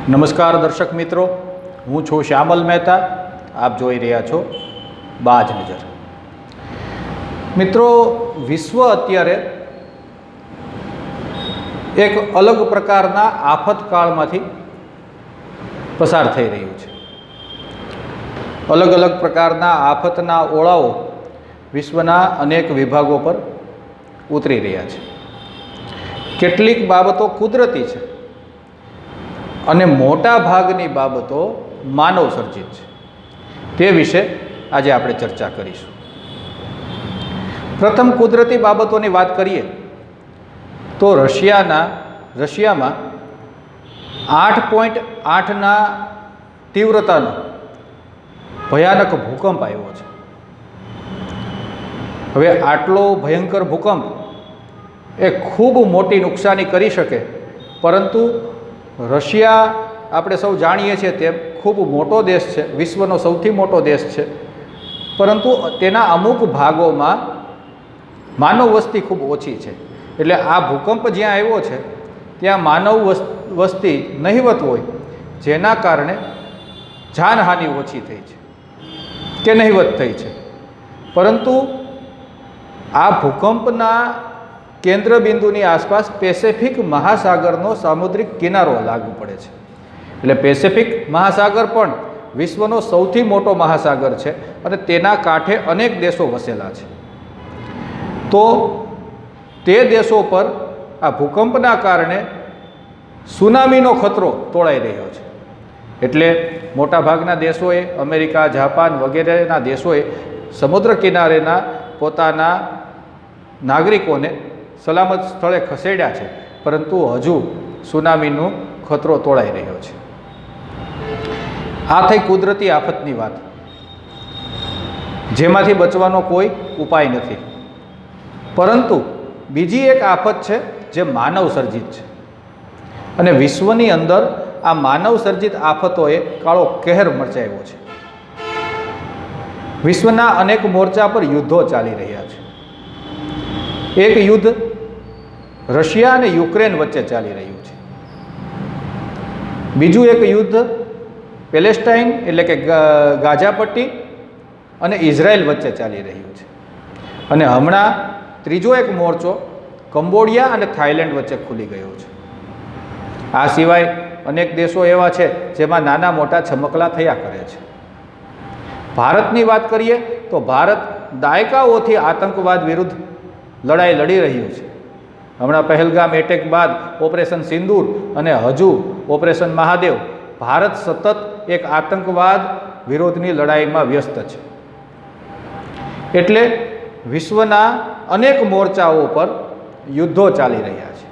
નમસ્કાર દર્શક મિત્રો, હું છું શ્યામલ મહેતા. આપ જોઈ રહ્યા છો બાજ નજર. મિત્રો, વિશ્વ અત્યારે એક અલગ પ્રકારના આફતકાળમાંથી પસાર થઈ રહ્યું છે. અલગ અલગ પ્રકારના આફતના ઓળાઓ વિશ્વના અનેક વિભાગો પર ઉતરી રહ્યા છે. કેટલીક બાબતો કુદરતી છે અને મોટા ભાગની બાબતો માનવ સર્જિત છે. તે વિશે આજે આપણે ચર્ચા કરીશું. પ્રથમ કુદરતી બાબતોની વાત કરીએ તો રશિયામાં 8.8ના તીવ્રતાનો ભયાનક ભૂકંપ આવ્યો છે. હવે આટલો ભયંકર ભૂકંપ એ ખૂબ મોટી નુકસાની કરી શકે, પરંતુ રશિયા આપણે સૌ જાણીએ છીએ તેમ ખૂબ મોટો દેશ છે, વિશ્વનો સૌથી મોટો દેશ છે, પરંતુ તેના અમુક ભાગોમાં માનવ વસ્તી ખૂબ ઓછી છે. એટલે આ ભૂકંપ જ્યાં આવ્યો છે ત્યાં માનવ વસ્તી નહિવત હોય, જેના કારણે જાનહાનિ ઓછી થઈ છે કે નહિવત થઈ છે. પરંતુ આ ભૂકંપના કેન્દ્ર બિંદુની આસપાસ પેસેફિક મહાસાગરનો સામુદ્રિક કિનારો લાગુ પડે છે. એટલે પેસેફિક મહાસાગર પણ વિશ્વનો સૌથી મોટો મહાસાગર છે અને તેના કાંઠે અનેક દેશો વસેલા છે. તો તે દેશો પર આ ભૂકંપના કારણે સુનામીનો ખતરો તોળાઈ રહ્યો છે. એટલે મોટાભાગના દેશોએ, અમેરિકા, જાપાન વગેરેના દેશોએ સમુદ્ર કિનારેના પોતાના નાગરિકોને સલામત સ્થળે ખસેડ્યા છે, પરંતુ હજુ સુનામીનો ખતરો તોળાઈ રહ્યો છે. આ થઈ કુદરતી આફતની વાત, જેમાંથી બચવાનો કોઈ ઉપાય નથી. પરંતુ બીજી એક આફત છે જે માનવ સર્જિત છે, અને વિશ્વની અંદર આ માનવ સર્જિત આફતોએ કાળો કહેર મચાવ્યો છે. વિશ્વના અનેક મોરચા પર યુદ્ધો ચાલી રહ્યા છે. એક યુદ્ધ રશિયા અને યુક્રેન વચ્ચે ચાલી રહ્યું છે. બીજું એક યુદ્ધ પેલેસ્ટાઇન એટલે કે ગાઝા પટ્ટી અને ઇઝરાયલ વચ્ચે ચાલી રહ્યું છે. અને હમણાં ત્રીજો એક મોરચો કંબોડિયા અને થાઈલેન્ડ વચ્ચે ખુલી ગયો છે. આ સિવાય અનેક દેશો એવા છે જેમાં નાના મોટા છમકલા થયા કરે છે. ભારતની વાત કરીએ તો ભારત દાયકાઓથી આતંકવાદ વિરુદ્ધ લડાઈ લડી રહ્યું છે. હમણાં પહેલગામ એટેક બાદ ઓપરેશન સિંદૂર અને હજુ ઓપરેશન મહાદેવ, ભારત સતત એક આતંકવાદ વિરોધની લડાઈમાં વ્યસ્ત છે. એટલે વિશ્વના અનેક મોરચાઓ પર યુદ્ધો ચાલી રહ્યા છે.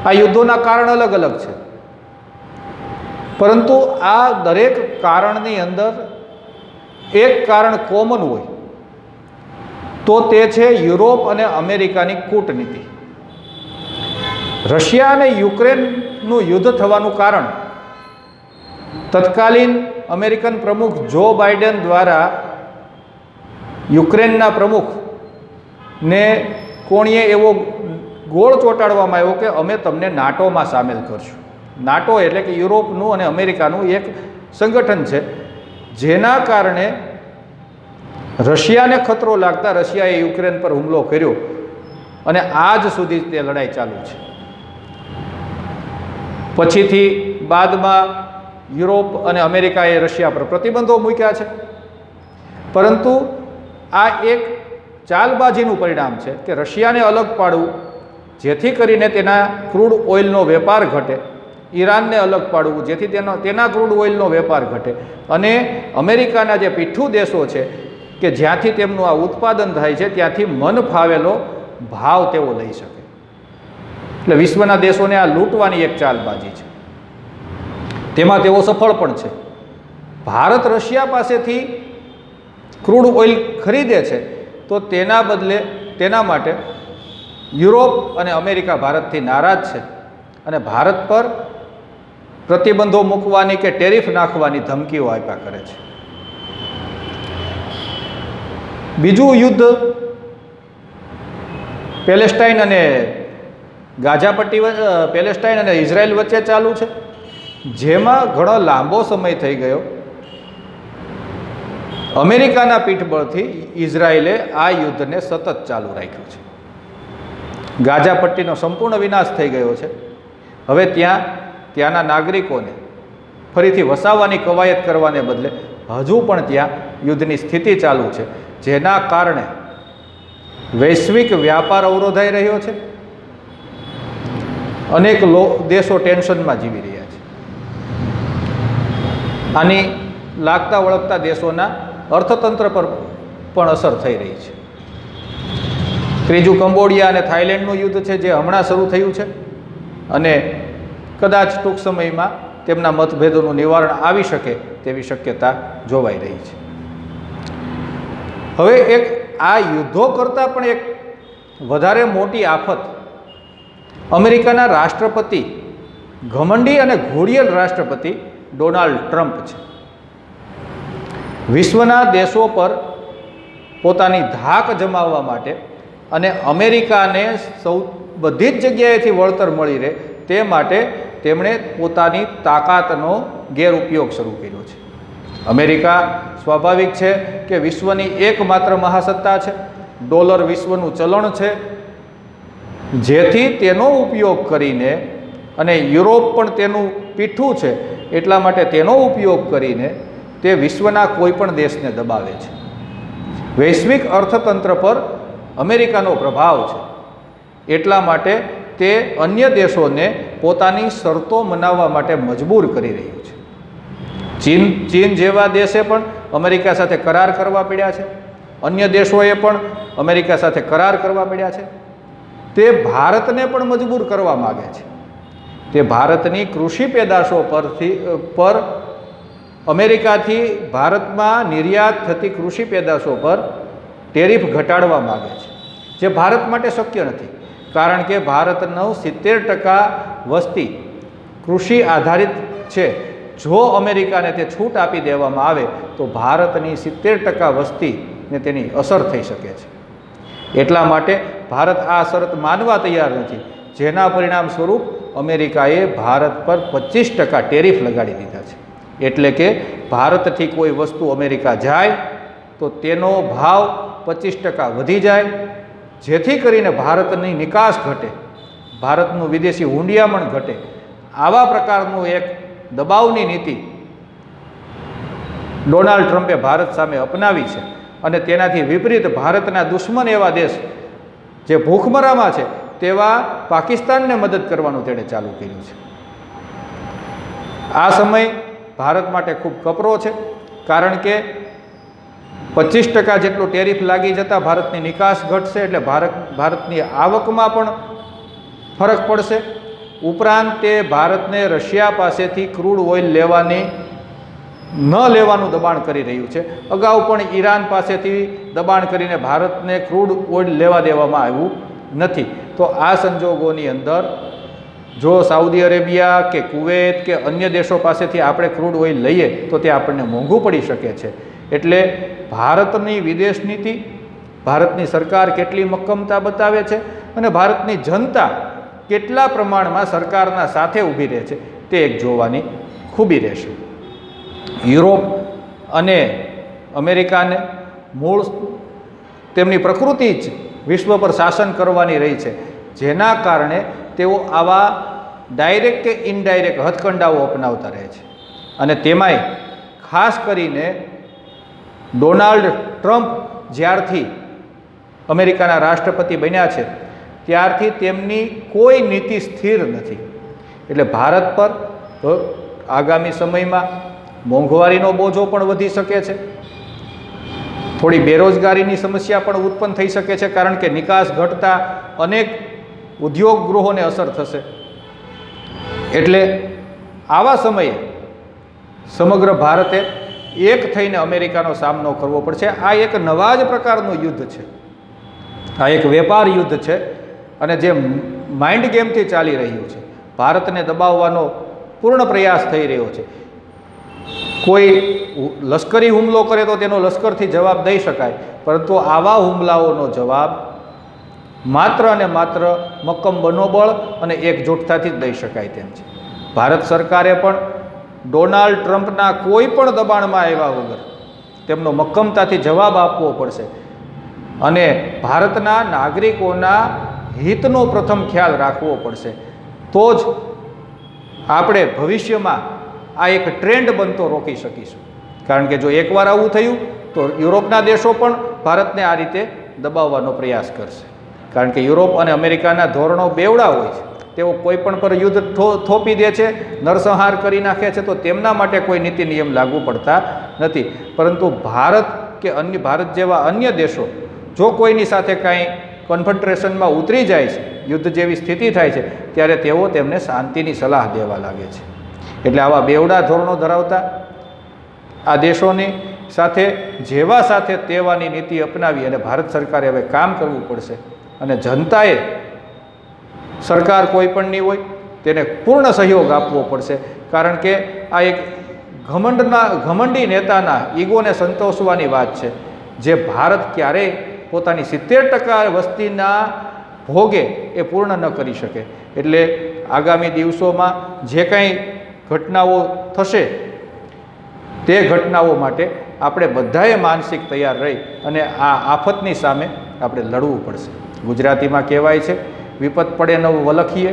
આ યુદ્ધોના કારણ અલગ અલગ છે, પરંતુ આ દરેક કારણની અંદર એક કારણ કોમન હોય તો તે છે યુરોપ અને અમેરિકાની કૂટનીતિ. રશિયા અને યુક્રેનનું યુદ્ધ થવાનું કારણ તત્કાલીન અમેરિકન પ્રમુખ જો બાઇડન દ્વારા યુક્રેનના પ્રમુખને કોણીએ એવો ગોળ ચોંટાડવામાં આવ્યો કે અમે તમને નાટોમાં સામેલ કરશું. નાટો એટલે કે યુરોપનું અને અમેરિકાનું એક સંગઠન છે, જેના કારણે રશિયાને ખતરો લાગતા રશિયાએ યુક્રેન પર હુમલો કર્યો અને આજ સુધી તે લડાઈ ચાલુ છે. પછીથી બાદમાં યુરોપ અને અમેરિકાએ રશિયા પર પ્રતિબંધો મૂક્યા છે, પરંતુ આ એક ચાલબાજીનું પરિણામ છે કે રશિયાને અલગ પાડવું, જેથી કરીને તેના ક્રૂડ ઓઇલનો વેપાર ઘટે, ઈરાનને અલગ પાડવું જેથી તેના ક્રૂડ ઓઇલનો વેપાર ઘટે, અને અમેરિકાના જે પીઠ્ઠુ દેશો છે કે જ્યાંથી તેમનું આ ઉત્પાદન થાય છે ત્યાંથી મન ફાવેલો ભાવ તેઓ લઈ શકે. એટલે વિશ્વના દેશોને આ લૂંટવાની એક ચાલબાજી છે. તેમાં તેઓ સફળ પણ છે. ભારત રશિયા પાસેથી ક્રૂડ ઓઇલ ખરીદે છે, તો તેના માટે યુરોપ અને અમેરિકા ભારતથી નારાજ છે અને ભારત પર પ્રતિબંધો મૂકવાની કે ટેરિફ નાખવાની ધમકીઓ આપ્યા કરે છે. બીજું યુદ્ધ પેલેસ્ટાઇન અને ગાઝા પટ્ટી પેલેસ્ટાઇન અને ઇઝરાયલ વચ્ચે ચાલુ છે. જેમાં ઘણો લાંબો સમય થઈ ગયો અમેરિકાના પીઠબળથી ઇઝરાયેલે આ યુદ્ધને સતત ચાલુ રાખ્યું છે. ગાઝા પટ્ટીનો સંપૂર્ણ વિનાશ થઈ ગયો છે. હવે ત્યાંના નાગરિકોને ફરીથી વસાવવાની કવાયત કરવાને બદલે હજુ પણ ત્યાં યુદ્ધની સ્થિતિ ચાલુ છે, જેના કારણે વૈશ્વિક વ્યાપાર અવરોધાઈ રહ્યો છે. અનેક દેશો ટેન્શનમાં જીવી રહ્યા છે. આની લાગતા વળગતા દેશોના અર્થતંત્ર પર પણ અસર થઈ રહી છે. ત્રીજું કંબોડિયા અને થાઈલેન્ડનું યુદ્ધ છે, જે હમણાં શરૂ થયું છે અને કદાચ ટૂંક સમયમાં તેમના મતભેદોનું નિવારણ આવી શકે તેવી શક્યતા જોવાઈ રહી છે. હવે આ યુદ્ધો કરતાં પણ એક વધારે મોટી આફત અમેરિકાના રાષ્ટ્રપતિ, ઘમંડી અને ઘોડિયલ રાષ્ટ્રપતિ ડોનાલ્ડ ટ્રમ્પ છે. વિશ્વના દેશો પર પોતાની ધાક જમાવવા માટે અને અમેરિકાને બધી જ જગ્યાએથી વળતર મળી રહે તે માટે તેમણે પોતાની તાકાતનો ગેરઉપયોગ શરૂ કર્યો છે. અમેરિકા સ્વાભાવિક છે કે વિશ્વની એકમાત્ર મહાસત્તા છે, ડોલર વિશ્વનું ચલણ છે, જેથી તેનો ઉપયોગ કરીને, અને યુરોપ પણ તેનું પીઠું છે એટલા માટે તેનો ઉપયોગ કરીને તે વિશ્વના કોઈ પણ દેશને દબાવે છે. વૈશ્વિક અર્થતંત્ર પર અમેરિકાનો પ્રભાવ છે, એટલા માટે તે અન્ય દેશોને પોતાની શરતો મનાવવા માટે મજબૂર કરી રહ્યું છે. ચીન જેવા દેશે પણ અમેરિકા સાથે કરાર કરવા પડ્યા છે. અન્ય દેશોએ પણ અમેરિકા સાથે કરાર કરવા પડ્યા છે. તે ભારતને પણ મજબૂર કરવા માગે છે. તે ભારતની કૃષિ પેદાશો પર અમેરિકાથી ભારતમાં નિર્યાત થતી કૃષિ પેદાશો પર ટેરિફ ઘટાડવા માગે છે, જે ભારત માટે શક્ય નથી. કારણ કે ભારતનું 70% વસ્તી કૃષિ આધારિત છે. જો અમેરિકાને તે છૂટ આપી દેવામાં આવે તો ભારતની 70% વસ્તીને તેની અસર થઈ શકે છે. એટલા માટે ભારત આ શરત માનવા તૈયાર નથી, જેના પરિણામ સ્વરૂપ અમેરિકાએ ભારત પર 25% ટેરિફ લગાડી દીધા છે. એટલે કે ભારતથી કોઈ વસ્તુ અમેરિકા જાય તો તેનો ભાવ 25% વધી જાય, જેથી કરીને ભારતની નિકાસ ઘટે, ભારતનું વિદેશી હુંડિયામણ ઘટે. આવા પ્રકારનું એક દબાવની નીતિ ડોનાલ્ડ ટ્રમ્પે ભારત સામે અપનાવી છે અને તેનાથી વિપરીત ભારતના દુશ્મન એવા દેશ જે ભૂખમરામાં છે તેવા પાકિસ્તાનને મદદ કરવાનું તેણે ચાલુ કર્યું છે. આ સમય ભારત માટે ખૂબ કપરો છે, કારણ કે 25% જેટલું ટેરિફ લાગી જતાં ભારતની નિકાસ ઘટશે, એટલે ભારતની આવકમાં પણ ફરક પડશે. ઉપરાંત તે ભારતને રશિયા પાસેથી ક્રૂડ ઓઇલ ન લેવાનું દબાણ કરી રહ્યું છે. અગાઉ પણ ઈરાન પાસેથી દબાણ કરીને ભારતને ક્રૂડ ઓઇલ લેવા દેવામાં આવ્યું નથી. તો આ સંજોગોની અંદર જો સાઉદી અરેબિયા કે કુવૈત કે અન્ય દેશો પાસેથી આપણે ક્રૂડ ઓઇલ લઈએ તો તે આપણને મોંઘું પડી શકે છે. એટલે ભારતની વિદેશ નીતિ, ભારતની સરકાર કેટલી મક્કમતા બતાવે છે અને ભારતની જનતા કેટલા પ્રમાણમાં સરકારના સાથે ઊભી રહે છે તે એક જોવાની ખૂબી રહેશે. યુરોપ અને અમેરિકાને મૂળ તેમની પ્રકૃતિ જ વિશ્વ પર શાસન કરવાની રહી છે, જેના કારણે તેઓ આવા ડાયરેક્ટ કે ઇનડાયરેક્ટ હથકંડાઓ અપનાવતા રહે છે. અને તેમાંય ખાસ કરીને ડોનાલ્ડ ટ્રમ્પ જ્યારથી અમેરિકાના રાષ્ટ્રપતિ બન્યા છે ત્યારથી તેમની કોઈ નીતિ સ્થિર નથી. એટલે ભારત પર આગામી સમયમાં મોંઘવારીનો બોજો પણ વધી શકે છે, થોડી બેરોજગારીની સમસ્યા પણ ઉત્પન્ન થઈ શકે છે, કારણ કે નિકાસ ઘટતા અનેક ઉદ્યોગ ગૃહોને અસર થશે. એટલે આવા સમયે સમગ્ર ભારતે એક થઈને અમેરિકાનો સામનો કરવો પડશે. આ એક નવા જ પ્રકારનું યુદ્ધ છે, આ એક વેપાર યુદ્ધ છે અને જે માઇન્ડ ગેમથી ચાલી રહ્યું છે. ભારતને દબાવવાનો પૂર્ણ પ્રયાસ થઈ રહ્યો છે. કોઈ લશ્કરી હુમલો કરે તો તેનો લશ્કરથી જવાબ દઈ શકાય, પરંતુ આવા હુમલાઓનો જવાબ માત્ર અને માત્ર મક્કમ મનોબળ અને એકજૂટતાથી જ દઈ શકાય તેમ છે. ભારત સરકારે પણ ડોનાલ્ડ ટ્રમ્પના કોઈ પણ દબાણમાં આવ્યા વગર તેમનો મક્કમતાથી જવાબ આપવો પડશે અને ભારતના નાગરિકોના હિતનો પ્રથમ ખ્યાલ રાખવો પડશે. તો જ આપણે ભવિષ્યમાં આ એક ટ્રેન્ડ બનતો રોકી શકીશું. કારણ કે જો એકવાર આવું થયું તો યુરોપના દેશો પણ ભારતને આ રીતે દબાવવાનો પ્રયાસ કરશે. કારણ કે યુરોપ અને અમેરિકાના ધોરણો બેવડા હોય છે. તેઓ કોઈ પણ પર યુદ્ધ થોપી દે છે, નરસંહાર કરી નાખે છે, તો તેમના માટે કોઈ નીતિ નિયમ લાગુ પડતા નથી. પરંતુ ભારત કે ભારત જેવા અન્ય દેશો જો કોઈની સાથે કાંઈ કન્ફન્ટ્રેશનમાં ઉતરી જાય છે, યુદ્ધ જેવી સ્થિતિ થાય છે, ત્યારે તેઓ તેમને શાંતિની સલાહ દેવા લાગે છે. એટલે આવા બેવડા ધોરણો ધરાવતા આ દેશોની સાથે તેવાની નીતિ અપનાવી અને ભારત સરકારે હવે કામ કરવું પડશે. અને જનતાએ સરકાર કોઈ પણની હોય તેને પૂર્ણ સહયોગ આપવો પડશે. કારણ કે આ એક ઘમંડી નેતાના ઈગોને સંતોષવાની વાત છે, જે ભારત ક્યારેય પોતાની 70% વસ્તીના ભોગે એ પૂર્ણ ન કરી શકે. એટલે આગામી દિવસોમાં જે કાંઈ ઘટનાઓ થશે તે ઘટનાઓ માટે આપણે બધાએ માનસિક તૈયાર રહી અને આ આફતની સામે આપણે લડવું પડશે. ગુજરાતીમાં કહેવાય છે, વિપત પડે ન વલખીએ,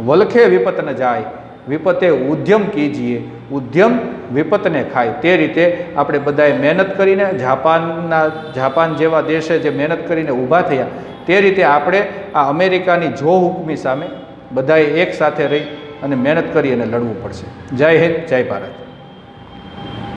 વલખે વિપત ન જાય, વિપતે ઉદ્યમ કીજીએ, ઉદ્યમ વિપતને ખાય. તે રીતે આપણે બધાએ મહેનત કરીને જાપાન જેવા દેશે જે મહેનત કરીને ઊભા થયા, તે રીતે આપણે આ અમેરિકાની જો હુકમી સામે બધાએ એક સાથે રહી અને મહેનત કરી અને લડવું પડશે. જય હિન્દ, જય ભારત.